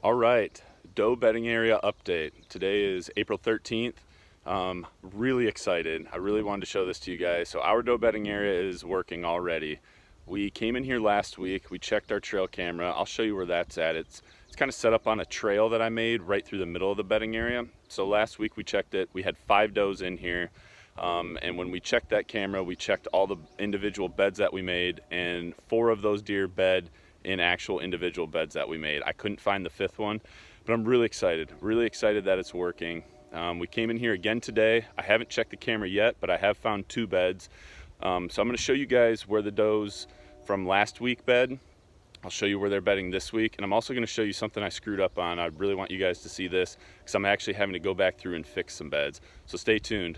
All right, doe bedding area update. Today is April 13th. Really excited. I really wanted to show this to you guys. So our doe bedding area is working already. We came in here last week. We checked our trail camera. I'll show you where that's at. It's kind of set up on a trail that I made right through the middle of the bedding area. So last week we checked it. We had 5 does in here. And when we checked that camera, we checked all the individual beds that we made, and 4 of those deer bed in actual individual beds that we made. I couldn't find the 5th one, but I'm really excited that it's working. We came in here again today. I haven't checked the camera yet, but I have found 2 beds. So I'm going to show you guys where the does from last week bed. I'll show you where they're bedding this week, and I'm also going to show you something I screwed up on. I really want you guys to see this because I'm actually having to go back through and fix some beds. So stay tuned.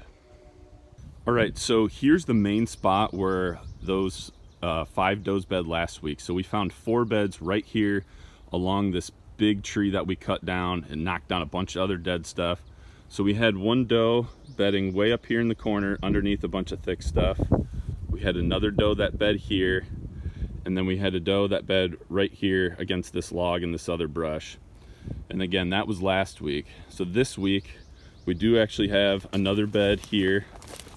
All right, so here's the main spot where those 5 does bed last week. So we found 4 beds right here along this big tree that we cut down and knocked down a bunch of other dead stuff. So we had 1 doe bedding way up here in the corner underneath a bunch of thick stuff. We had another doe that bed here, and then we had a doe that bed right here against this log and this other brush. And again, that was last week. So this week we do actually have another bed here.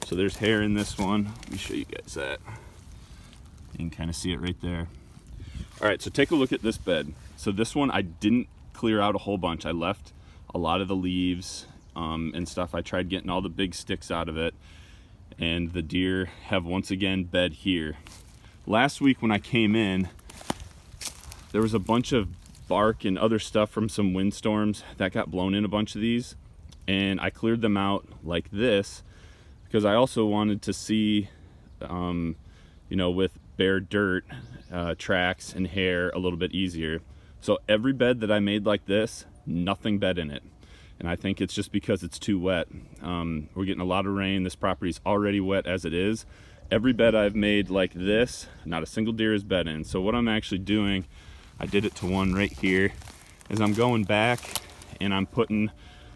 So there's hair in this one. Let me show you guys that. You can kind of see it right there. All right, so take a look at this bed. So this one I didn't clear out a whole bunch. I left a lot of the leaves and stuff. I tried getting all the big sticks out of it, and the deer have once again bed here. Last week when I came in, there was a bunch of bark and other stuff from some windstorms that got blown in a bunch of these, and I cleared them out like this because I also wanted to see, with bare dirt tracks and hair a little bit easier. So every bed that I made like this, nothing bed in it. And I think it's just because it's too wet. We're getting a lot of rain. This property's already wet as it is. Every bed I've made like this, not a single deer is bed in. So what I'm actually doing, I did it to one right here, is I'm going back and I'm putting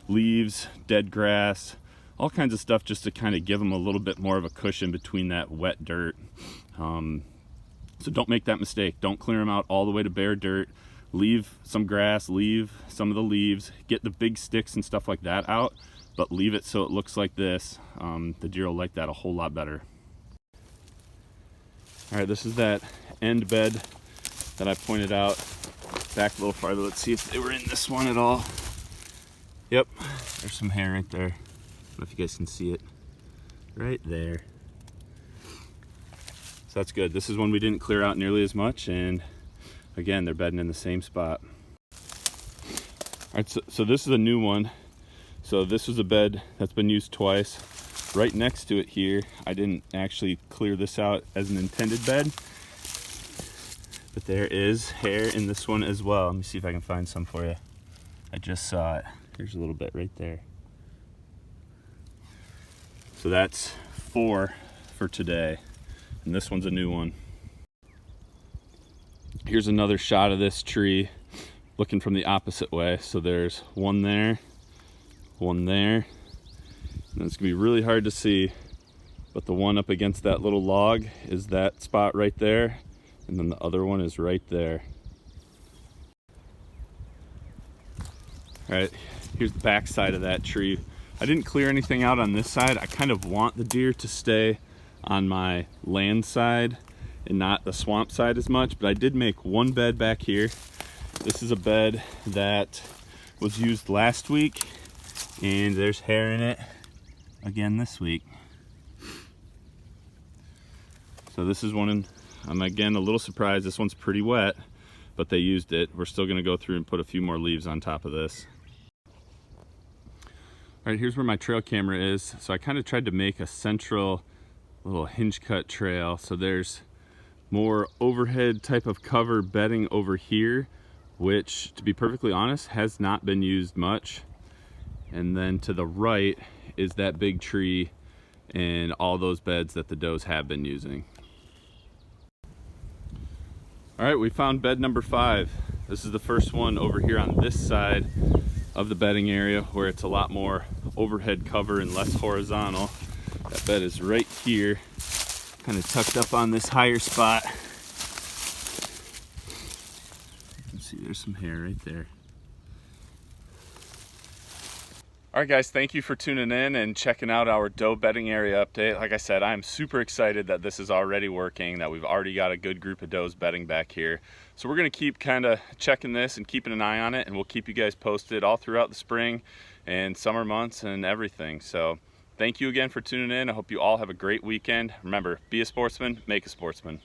leaves, dead grass, all kinds of stuff just to kind of give them a little bit more of a cushion between that wet dirt. So don't make that mistake. Don't clear them out all the way to bare dirt. Leave some grass, leave some of the leaves, get the big sticks and stuff like that out, but leave it so it looks like this. The deer will like that a whole lot better. All right, this is that end bed that I pointed out. Back a little farther, let's see if they were in this one at all. Yep, there's some hair right there. I don't know if you guys can see it right there. So that's good. This is one we didn't clear out nearly as much, and again, they're bedding in the same spot. All right, so this is a new one. So this was a bed that's been used twice. Right next to it here, I didn't actually clear this out as an intended bed, but there is hair in this one as well. Let me see if I can find some for you. I just saw it. Here's a little bit right there. So that's 4 for today, and this one's a new one. Here's another shot of this tree looking from the opposite way. So there's one there, one there, and it's gonna be really hard to see, but the one up against that little log is that spot right there, and then the other one is right there. All right, here's the back side of that tree. I didn't clear anything out on this side. I kind of want the deer to stay on my land side and not the swamp side as much, but I did make 1 bed back here. This is a bed that was used last week, and there's hair in it again this week. So this is one, I'm again a little surprised. This one's pretty wet, but they used it. We're still gonna go through and put a few more leaves on top of this. All right, here's where my trail camera is. So I kind of tried to make a central little hinge cut trail. So there's more overhead type of cover bedding over here, which, to be perfectly honest, has not been used much. And then to the right is that big tree and all those beds that the does have been using. All right, we found bed number 5. This is the first one over here on this side of the bedding area where it's a lot more overhead cover and less horizontal. That bed is right here, kind of tucked up on this higher spot. You can see there's some hair right there. All right, guys, thank you for tuning in and checking out our doe bedding area update. Like I said, I'm super excited that this is already working, that we've already got a good group of does bedding back here. So we're gonna keep kind of checking this and keeping an eye on it, and we'll keep you guys posted all throughout the spring and summer months and everything. So thank you again for tuning in. I hope you all have a great weekend. Remember, be a sportsman, make a sportsman.